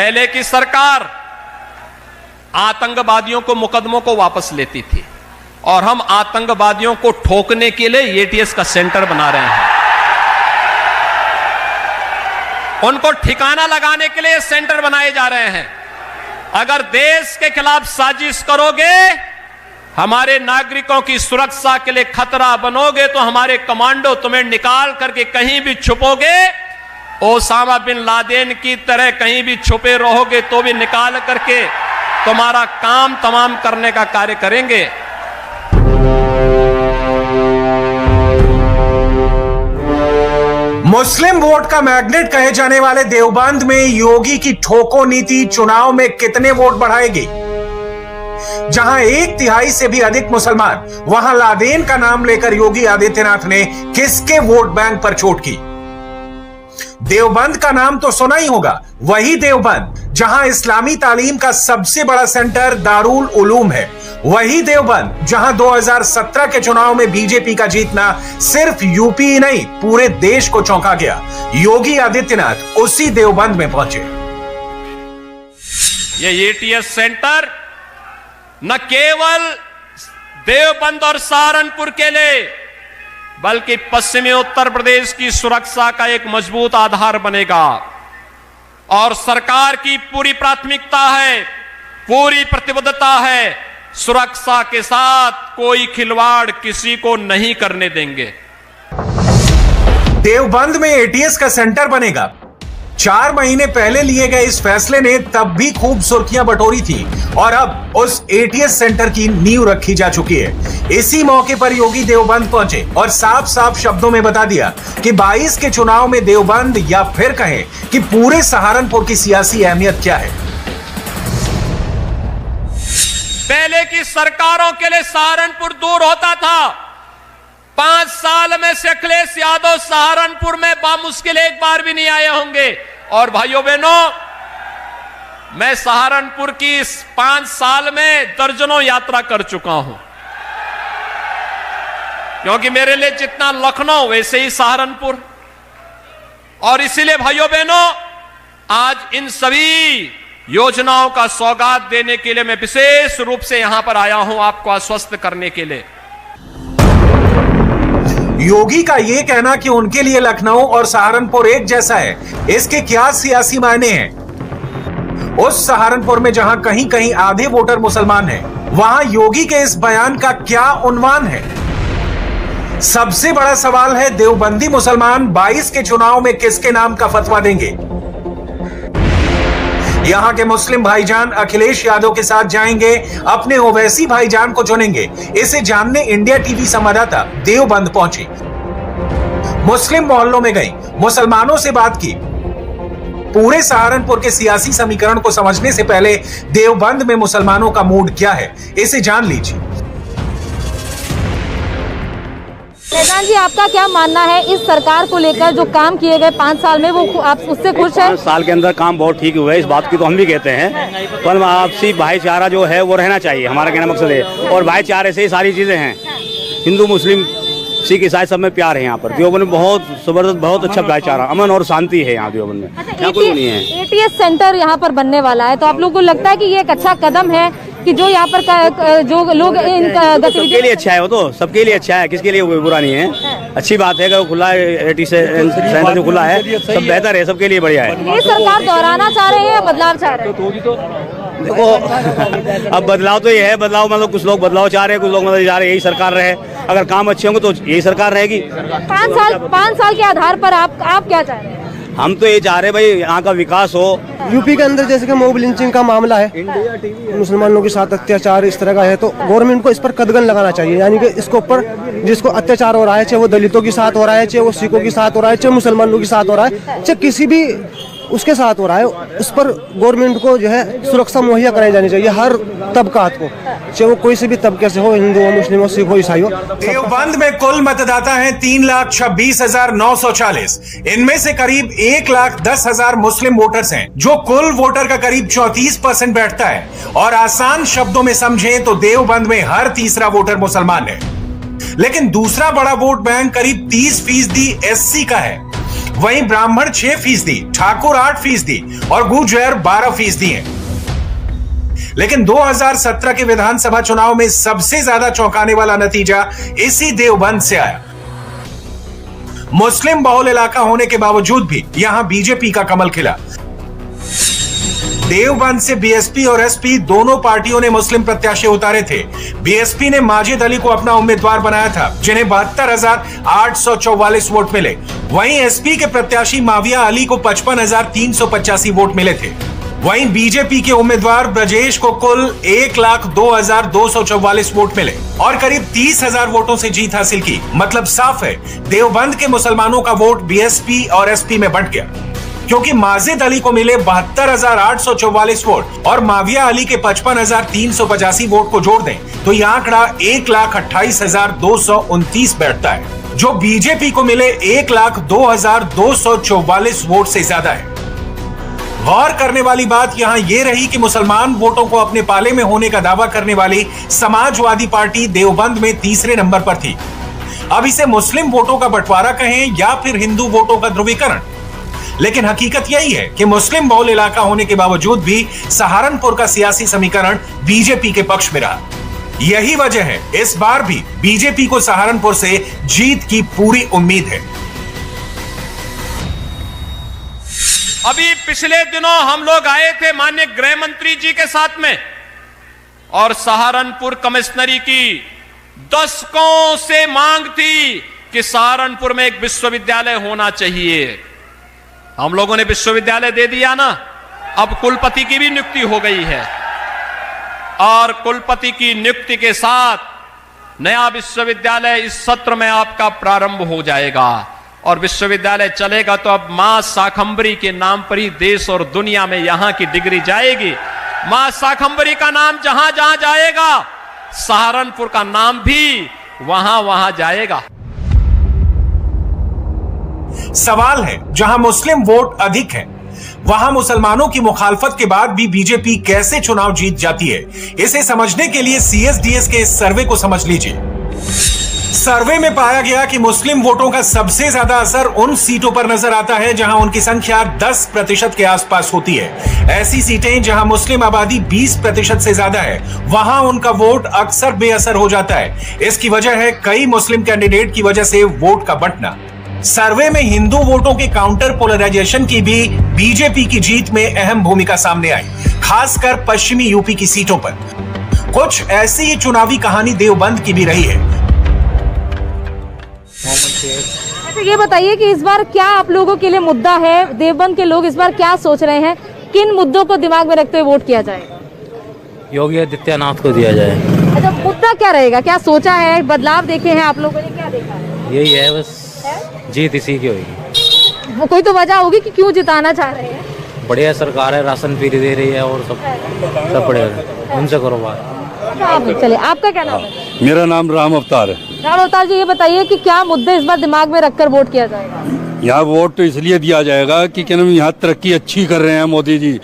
पहले की सरकार आतंकवादियों को मुकदमों को वापस लेती थी और हम आतंकवादियों को ठोकने के लिए एटीएस का सेंटर बना रहे हैं। उनको ठिकाना लगाने के लिए सेंटर बनाए जा रहे हैं। अगर देश के खिलाफ साजिश करोगे, हमारे नागरिकों की सुरक्षा के लिए खतरा बनोगे, तो हमारे कमांडो तुम्हें निकाल करके कहीं भी छुपोगे, ओसामा बिन लादेन की तरह कहीं भी छुपे रहोगे तो भी निकाल करके तुम्हारा काम तमाम करने का कार्य करेंगे। मुस्लिम वोट का मैग्नेट कहे जाने वाले देवबंद में योगी की ठोको नीति चुनाव में कितने वोट बढ़ाएगी? जहां 1/3 से भी अधिक मुसलमान, वहां लादेन का नाम लेकर योगी आदित्यनाथ ने किसके वोट बैंक पर चोट की? देवबंद का नाम तो सुना ही होगा, वही देवबंद जहां इस्लामी तालीम का सबसे बड़ा सेंटर दारुल उलूम है, वही देवबंद जहां 2017 के चुनाव में बीजेपी का जीतना सिर्फ यूपी ही नहीं पूरे देश को चौंका गया। योगी आदित्यनाथ उसी देवबंद में पहुंचे। ये एटीएस सेंटर न केवल देवबंद और सहारनपुर के लिए, बल्कि पश्चिमी उत्तर प्रदेश की सुरक्षा का एक मजबूत आधार बनेगा। और सरकार की पूरी प्राथमिकता है, पूरी प्रतिबद्धता है, सुरक्षा के साथ कोई खिलवाड़ किसी को नहीं करने देंगे। देवबंद में एटीएस का सेंटर बनेगा। 4 महीने पहले लिए गए इस फैसले ने तब भी खूब सुर्खियां बटोरी थी और अब उस एटीएस सेंटर की नींव रखी जा चुकी है। इसी मौके पर योगी देवबंद पहुंचे और साफ साफ शब्दों में बता दिया कि 22 के चुनाव में देवबंद, या फिर कहें कि पूरे सहारनपुर की सियासी अहमियत क्या है। पहले की सरकारों के लिए सहारनपुर दूर होता था। 5 साल में से अखिलेश यादव सहारनपुर में बामुश्किल एक बार भी नहीं आए होंगे। और भाइयों बहनों, मैं सहारनपुर की इस 5 साल में दर्जनों यात्रा कर चुका हूं, क्योंकि मेरे लिए जितना लखनऊ वैसे ही सहारनपुर। और इसीलिए भाइयों बहनों, आज इन सभी योजनाओं का सौगात देने के लिए मैं विशेष रूप से यहां पर आया हूं, आपको आश्वस्त करने के लिए। योगी का यह कहना कि उनके लिए लखनऊ और सहारनपुर एक जैसा है, इसके क्या सियासी मायने हैं? उस सहारनपुर में जहां कहीं कहीं आधे वोटर मुसलमान हैं, वहां योगी के इस बयान का क्या उन्वान है? सबसे बड़ा सवाल है, देवबंदी मुसलमान 22 के चुनाव में किसके नाम का फतवा देंगे? यहां के मुस्लिम भाईजान अखिलेश यादव के साथ जाएंगे, अपने ओवैसी भाईजान को चुनेंगे। इसे जानने इंडिया टीवी संवाददाता देवबंद पहुंची, मुस्लिम मोहल्लों में गई, मुसलमानों से बात की। पूरे सहारनपुर के सियासी समीकरण को समझने से पहले देवबंद में मुसलमानों का मूड क्या है, इसे जान लीजिए। फैजान जी, आपका क्या मानना है इस सरकार को लेकर? जो काम किए गए 5 साल में, वो आप उससे खुश हैं? 5 साल के अंदर काम बहुत ठीक हुआ है, इस बात की तो हम भी कहते हैं, पर आपसी भाईचारा जो है वो रहना चाहिए, हमारा कहना मकसद है। और भाईचारे से ही सारी चीजें हैं। हिंदू मुस्लिम सिख ईसाई सब में प्यार है। यहाँ पर देवबंद में बहुत जबरदस्त, बहुत अच्छा भाईचारा, अमन और शांति है यहाँ देवबंद में। यहाँ कोई नहीं है। एटीएस सेंटर यहाँ पर बनने वाला है, तो आप लोगों को लगता है कि ये एक अच्छा कदम है कि जो यहाँ पर जो लोग इन गतिविधियों के लिए अच्छा है? वो तो सबके लिए अच्छा है, किसके लिए बुरा नहीं है। अच्छी बात है कि खुला है, एटीएस सेंटर जो खुला है सब बेहतर है, सबके लिए बढ़िया है। ये सरकार दोहराना चाह रहे हैं या बदलाव चाह रहे हैं? देखो, अब बदलाव तो ये है, बदलाव मतलब कुछ लोग बदलाव चाह रहे हैं, कुछ लोग मतलब जा रहे हैं यही सरकार रहे। अगर काम अच्छे होंगे तो यही सरकार रहेगी। 5 साल के आधार पर आप क्या चाह रहे हैं? हम तो ये चाह रहे हैं भाई यहाँ का विकास हो। यूपी के अंदर जैसे कि मॉब लिंचिंग का मामला है, मुसलमानों के साथ अत्याचार इस तरह का है, तो गवर्नमेंट को इस पर कदगन लगाना चाहिए। यानी कि इसके ऊपर जिसको अत्याचार हो रहा है, चाहे वो दलितों के साथ हो रहा है, चाहे वो सिखों के साथ हो रहा है, चाहे मुसलमानों के साथ हो रहा है, चाहे किसी भी उसके साथ हो रहा है, उस पर गवर्नमेंट को जो है सुरक्षा मुहैया कराई जानी चाहिए हर तबकात को, चाहे वो कोई से भी तबके से हो, हिंदू हो, मुस्लिम हो, सिख हो, ईसाई हो। देवबंद में कुल मतदाता हैं 3,26,940। इनमें से करीब 1,10,000 मुस्लिम वोटर्स हैं, जो कुल वोटर का करीब 34% बैठता है। और आसान शब्दों में समझें तो देवबंद में हर तीसरा वोटर मुसलमान है। लेकिन दूसरा बड़ा वोट बैंक करीब 30% एससी का है। वहीं ब्राह्मण 6%, ठाकुर 8% और गुर्जर 12% हैं। लेकिन 2017 के विधानसभा चुनाव में सबसे ज्यादा चौंकाने वाला नतीजा इसी देवबंद से आया। मुस्लिम बहुल इलाका होने के बावजूद भी यहां बीजेपी का कमल खिला। देवबंद से बीएसपी और एसपी दोनों पार्टियों ने मुस्लिम प्रत्याशी उतारे थे। बीएसपी ने माजिद अली को अपना उम्मीदवार बनाया था, जिन्हें 72,844 वोट मिले। वहीं एसपी के प्रत्याशी माविया अली को 55,385 वोट मिले थे। वहीं बीजेपी के उम्मीदवार ब्रजेश को कुल 1,02,244 वोट मिले और करीब 30,000 वोटों से जीत हासिल की। मतलब साफ है, देवबंद के मुसलमानों का वोट बीएसपी और एसपी में बंट गया, क्योंकि माजिद अली को मिले 72,844 वोट और माविया अली के 55,385 वोट को जोड़ दें तो यह आंकड़ा 1,28,229 बैठता है, जो बीजेपी को मिले 1,02,244 वोट से ज्यादा है। गौर करने वाली बात यहां यह रही कि मुसलमान वोटों को अपने पाले में होने का दावा करने वाली समाजवादी पार्टी देवबंद में तीसरे नंबर पर थी। अब इसे मुस्लिम वोटों का बंटवारा कहें या फिर हिंदू वोटों का ध्रुवीकरण, लेकिन हकीकत यही है कि मुस्लिम बहुल इलाका होने के बावजूद भी सहारनपुर का सियासी समीकरण बीजेपी के पक्ष में रहा। यही वजह है इस बार भी बीजेपी को सहारनपुर से जीत की पूरी उम्मीद है। अभी पिछले दिनों हम लोग आए थे माननीय गृह मंत्री जी के साथ में और सहारनपुर कमिश्नरी की दशकों से मांग थी कि सहारनपुर में एक विश्वविद्यालय होना चाहिए। हम लोगों ने विश्वविद्यालय दे दिया ना, अब कुलपति की भी नियुक्ति हो गई है और कुलपति की नियुक्ति के साथ नया विश्वविद्यालय इस सत्र में आपका प्रारंभ हो जाएगा और विश्वविद्यालय चलेगा तो अब मां शाकंभरी के नाम पर ही देश और दुनिया में यहां की डिग्री जाएगी। मां शाकंभरी का नाम जहां जहां जाएगा, सहारनपुर का नाम भी वहां वहां जाएगा। सवाल है, जहां मुस्लिम वोट अधिक है वहां मुसलमानों की मुखालफत के बाद भी बीजेपी कैसे चुनाव जीत जाती है? इसे समझने के लिए सीएसडीएस के इस सर्वे को समझ लीजिए। सर्वे में पाया गया कि मुस्लिम वोटों का सबसे ज्यादा असर उन सीटों पर नजर आता है जहां उनकी संख्या 10% के आसपास होती है। ऐसी सीटें जहां मुस्लिम आबादी 20% से ज्यादा है, वहां उनका वोट अक्सर बेअसर हो जाता है। इसकी वजह है कई मुस्लिम कैंडिडेट की वजह से वोट का बंटना। सर्वे में हिंदू वोटों के काउंटर पोलराइजेशन की भी बीजेपी की जीत में अहम भूमिका सामने आई, खासकर पश्चिमी यूपी की सीटों पर। कुछ ऐसी ही चुनावी कहानी देवबंद की भी रही है। अच्छा ये बताइए कि इस बार क्या आप लोगों के लिए मुद्दा है? देवबंद के लोग इस बार क्या सोच रहे हैं? किन मुद्दों को दिमाग में रखते हुए वोट किया जाएगा? योगी आदित्यनाथ को दिया जाए। अच्छा मुद्दा क्या रहेगा? क्या सोचा है? बदलाव देखे हैं आप लोगों ने? क्या देखा है? यही है बस, जीत इसी की होगी। वो कोई तो वजह होगी कि क्यों जिताना चाह रहे हैं? बढ़िया सरकार है, राशन फ्री दे रही है और सब बढ़िया, उनसे करो बात। चले, आपका क्या नाम है? मेरा नाम राम अवतार है। राम अवतार जी, ये बताइए कि क्या मुद्दे इस बार दिमाग में रखकर वोट किया जाएगा? यहाँ वोट तो इसलिए दिया जाएगा कि क्या नाम, यहाँ तरक्की अच्छी कर रहे हैं मोदी जी।